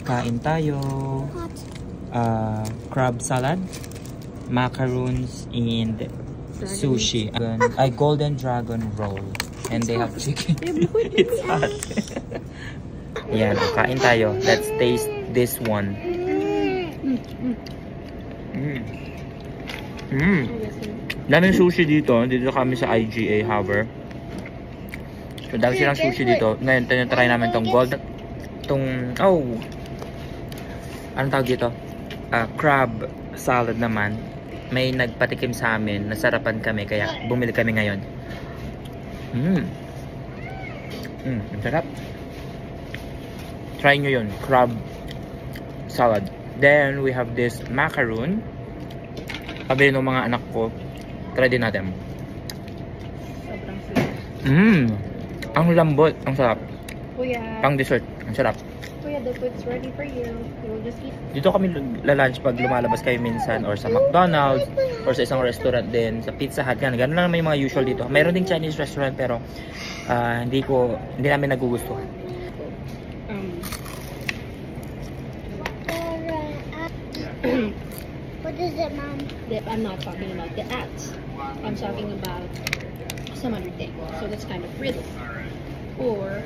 Kain tayo. Crab salad, macaroons, and sushi. A golden dragon roll. And they have chicken. It's hot. Yan, kain tayo. Let's taste this one. Daming sushi dito. Dito kami sa IGA Harbor. So, dami silang sushi dito. Ngayon, tinatry namin tong gold. Anong tawag dito? Crab salad naman. May nagpatikim sa amin. Nasarapan kami. Kaya bumili kami ngayon. Ang sarap. Try nyo yun. Crab salad. Then, we have this macaroon. Sabi ng mga anak ko, try din natin. Sobrang sweet. Ang lambot. Ang sarap. Kuya. Pang dessert. Ang sarap. Kuya, the food's ready for you. You will just eat. Dito kami lalunch pag lumalabas kayo minsan or sa McDonald's or sa isang restaurant din, sa Pizza Hut. Ganun lang yung mga usual dito. Mayroon ding Chinese restaurant pero hindi namin nagugustuhan. What is it, Mom? I'm not talking about the act. I'm talking about some other thing. So that's kind of riddle. Or